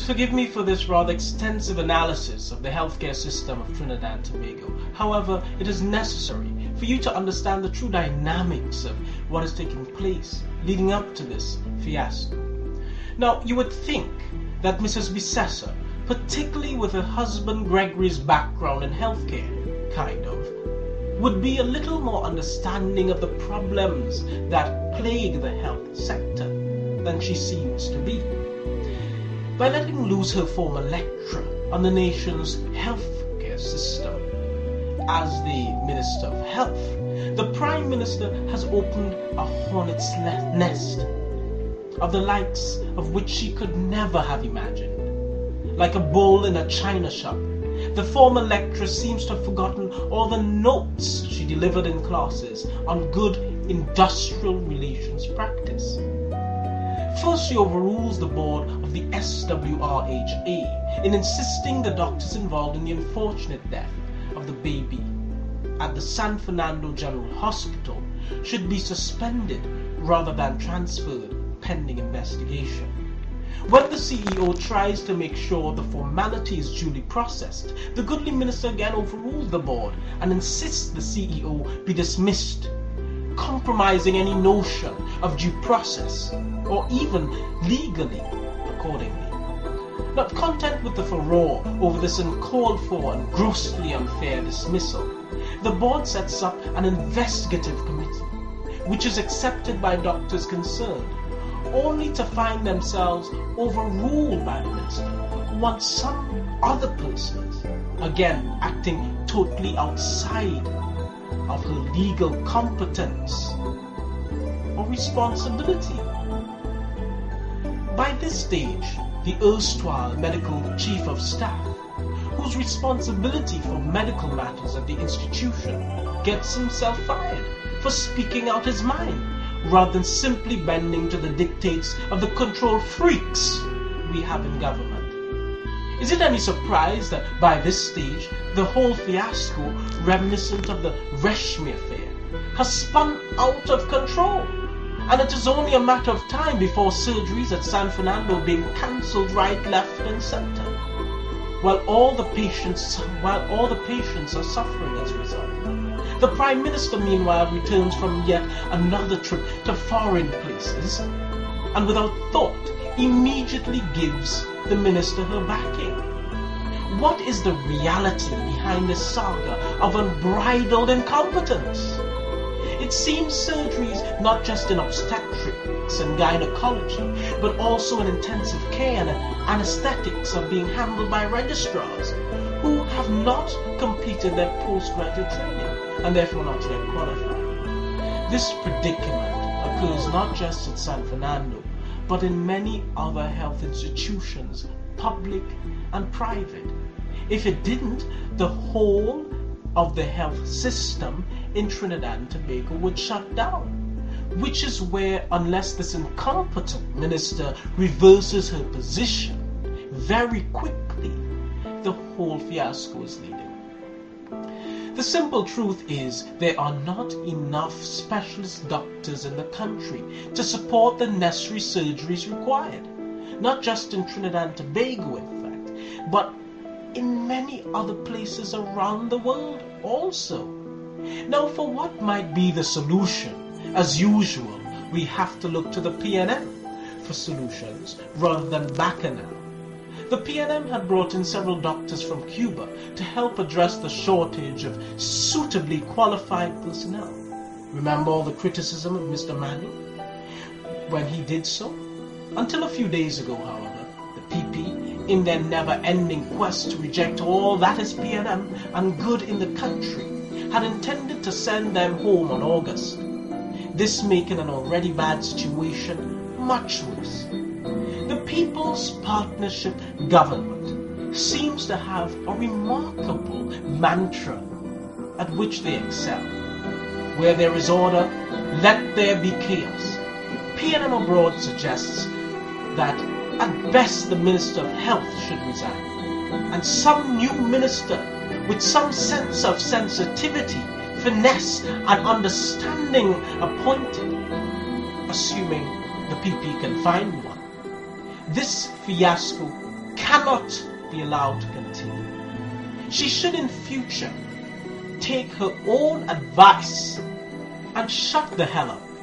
Forgive me for this rather extensive analysis of the healthcare system of Trinidad and Tobago. However, it is necessary for you to understand the true dynamics of what is taking place leading up to this fiasco. Now, you would think that Mrs. Bissessar, particularly with her husband Gregory's background in healthcare, would be a little more understanding of the problems that plague the health sector than she seems to be. By letting loose her former lecture on the nation's healthcare system as the Minister of Health, the Prime Minister has opened a hornet's nest of the likes of which she could never have imagined. Like a bull in a china shop, the former lecturer seems to have forgotten all the notes she delivered in classes on good industrial relations practice. First, she overrules the board of the SWRHA in insisting the doctors involved in the unfortunate death of the baby at the San Fernando General Hospital should be suspended rather than transferred pending investigation. When the CEO tries to make sure the formality is duly processed, the goodly minister again overrules the board and insists the CEO be dismissed, compromising any notion of due process, or even legally accordingly. Not content with the furore over this uncalled for and grossly unfair dismissal, the board sets up an investigative committee, which is accepted by doctors concerned, only to find themselves overruled by the minister once some other persons, again acting totally outside of her legal competence or responsibility. By this stage, the erstwhile medical chief of staff, whose responsibility for medical matters at the institution, gets himself fired for speaking out his mind, rather than simply bending to the dictates of the control freaks we have in government. Is it any surprise that by this stage, the whole fiasco, reminiscent of the Reshmi affair, has spun out of control, and it is only a matter of time before surgeries at San Fernando are being cancelled right, left, and centre, while all the patients are suffering as a result. The Prime Minister, meanwhile, returns from yet another trip to foreign places, and without thought, immediately gives the Minister her backing. What is the reality behind this saga of unbridled incompetence? It seems surgeries, not just in obstetrics and gynecology, but also in intensive care and anesthetics, are being handled by registrars who have not completed their postgraduate training and therefore not yet qualified. This predicament occurs not just at San Fernando, but in many other health institutions, public and private. If it didn't, the whole of the health system in Trinidad and Tobago would shut down, which is where, unless this incompetent minister reverses her position very quickly, the whole fiasco is leading. The simple truth is there are not enough specialist doctors in the country to support the necessary surgeries required, not just in Trinidad and Tobago, in fact, but in many other places around the world also. Now, for what might be the solution? As usual, we have to look to the PNM for solutions rather than Bacchanal. The PNM had brought in several doctors from Cuba to help address the shortage of suitably qualified personnel. Remember all the criticism of Mr. Manu when he did so? Until a few days ago, however, the PP, in their never-ending quest to reject all that is PNM and good in the country, had intended to send them home on August, this making an already bad situation much worse. The People's Partnership Government seems to have a remarkable mantra at which they excel. Where there is order, let there be chaos. PNM Abroad suggests that at best the Minister of Health should resign, and some new minister with some sense of sensitivity, finesse, and understanding appointed, assuming the PP can find one. This fiasco cannot be allowed to continue. She should in future take her own advice and shut the hell up.